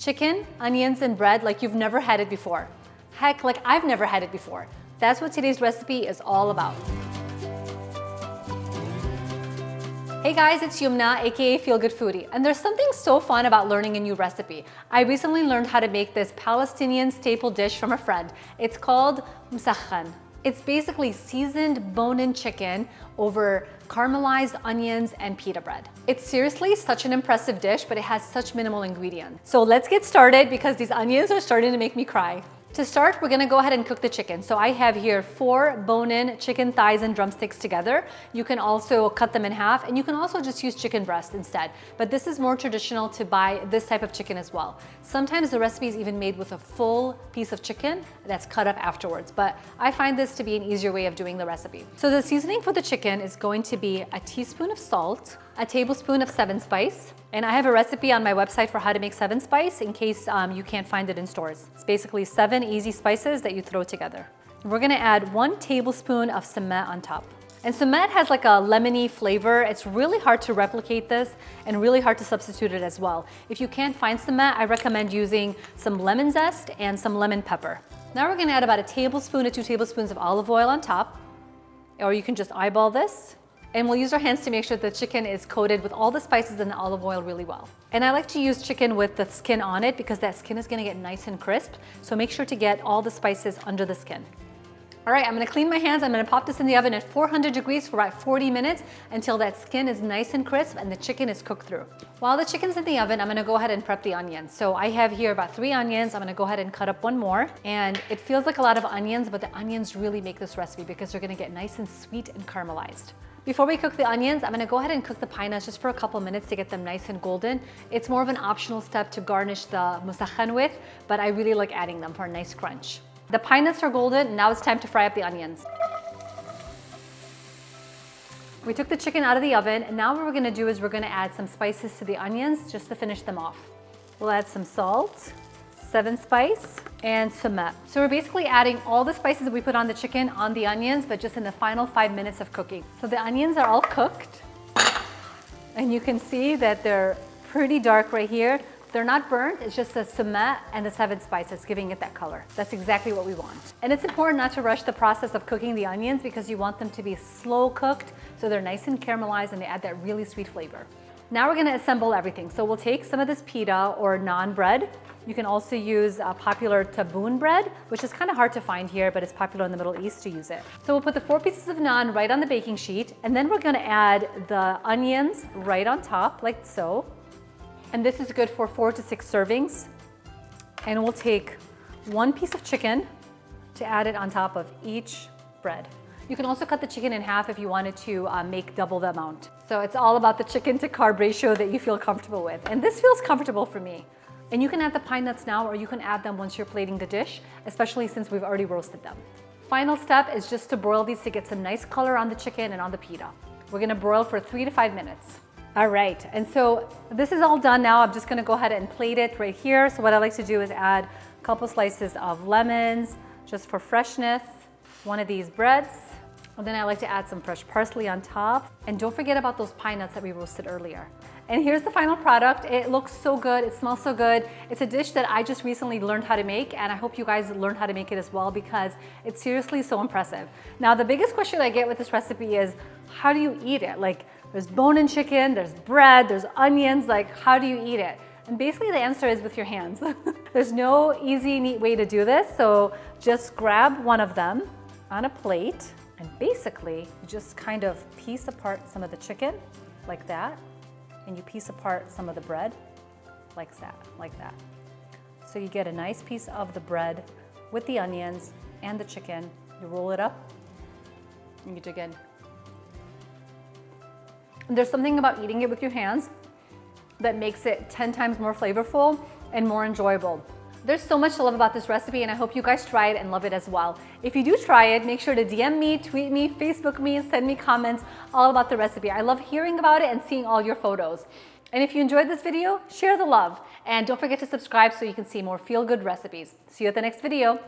Chicken, onions, and bread like you've never had it before. Heck, like I've never had it before. That's what today's recipe is all about. Hey guys, it's Yumna, aka Feel Good Foodie, and there's something so fun about learning a new recipe. I recently learned how to make this Palestinian staple dish from a friend. It's called Musakhan. It's basically seasoned bone-in chicken over caramelized onions and pita bread. It's seriously such an impressive dish, but it has such minimal ingredients. So let's get started because these onions are starting to make me cry. To start, we're gonna go ahead and cook the chicken. So I have here 4 bone-in chicken thighs and drumsticks together. You can also cut them in half, and you can also just use chicken breast instead. But this is more traditional to buy this type of chicken as well. Sometimes the recipe is even made with a full piece of chicken that's cut up afterwards, but I find this to be an easier way of doing the recipe. So the seasoning for the chicken is going to be a teaspoon of salt, a tablespoon of 7-spice, and I have a recipe on my website for how to make 7-spice in case you can't find it in stores. It's basically 7 easy spices that you throw together. We're gonna add 1 tablespoon of sumac on top. And sumac has like a lemony flavor. It's really hard to replicate this and really hard to substitute it as well. If you can't find sumac, I recommend using some lemon zest and some lemon pepper. Now we're gonna add about 1 tablespoon to 2 tablespoons of olive oil on top, or you can just eyeball this. And we'll use our hands to make sure the chicken is coated with all the spices and the olive oil really well. And I like to use chicken with the skin on it because that skin is gonna get nice and crisp. So make sure to get all the spices under the skin. All right, I'm gonna clean my hands. I'm gonna pop this in the oven at 400 degrees for about 40 minutes until that skin is nice and crisp and the chicken is cooked through. While the chicken's in the oven, I'm gonna go ahead and prep the onions. So I have here about 3 onions. I'm gonna go ahead and cut up 1 more. And it feels like a lot of onions, but the onions really make this recipe because they're gonna get nice and sweet and caramelized. Before we cook the onions, I'm gonna go ahead and cook the pine nuts just for a couple minutes to get them nice and golden. It's more of an optional step to garnish the musakhan with, but I really like adding them for a nice crunch. The pine nuts are golden, now it's time to fry up the onions. We took the chicken out of the oven, and now what we're gonna do is we're gonna add some spices to the onions just to finish them off. We'll add some salt, 7-spice, and sumac. So we're basically adding all the spices that we put on the chicken on the onions, but just in the final 5 minutes of cooking. So the onions are all cooked, and you can see that they're pretty dark right here. They're not burnt, it's just the sumac and the 7-spice that's giving it that color. That's exactly what we want. And it's important not to rush the process of cooking the onions because you want them to be slow cooked so they're nice and caramelized and they add that really sweet flavor. Now we're gonna assemble everything. So we'll take some of this pita or naan bread. You can also use popular Taboon bread, which is kind of hard to find here, but it's popular in the Middle East to use it. So we'll put the 4 pieces of naan right on the baking sheet, and then we're gonna add the onions right on top, like so. And this is good for 4 to 6 servings. And we'll take 1 piece of chicken to add it on top of each bread. You can also cut the chicken in half if you wanted to make double the amount. So it's all about the chicken to carb ratio that you feel comfortable with. And this feels comfortable for me. And you can add the pine nuts now, or you can add them once you're plating the dish, especially since we've already roasted them. Final step is just to broil these to get some nice color on the chicken and on the pita. We're gonna broil for 3 to 5 minutes. All right, and so this is all done now. I'm just gonna go ahead and plate it right here. So what I like to do is add a couple slices of lemons, just for freshness, 1 of these breads, and then I like to add some fresh parsley on top. And don't forget about those pine nuts that we roasted earlier. And here's the final product. It looks so good, it smells so good. It's a dish that I just recently learned how to make, and I hope you guys learn how to make it as well because it's seriously so impressive. Now, the biggest question I get with this recipe is, how do you eat it? Like, there's bone-in chicken, there's bread, there's onions, like, how do you eat it? And basically the answer is with your hands. There's no easy, neat way to do this, so just grab 1 of them on a plate, and basically you just kind of piece apart some of the chicken, like that, and you piece apart some of the bread, like that. So you get a nice piece of the bread with the onions and the chicken, you roll it up, and you dig in. There's something about eating it with your hands that makes it 10 times more flavorful and more enjoyable. There's so much to love about this recipe, and I hope you guys try it and love it as well. If you do try it, make sure to DM me, tweet me, Facebook me, and send me comments all about the recipe. I love hearing about it and seeing all your photos. And if you enjoyed this video, share the love. And don't forget to subscribe so you can see more feel-good recipes. See you at the next video.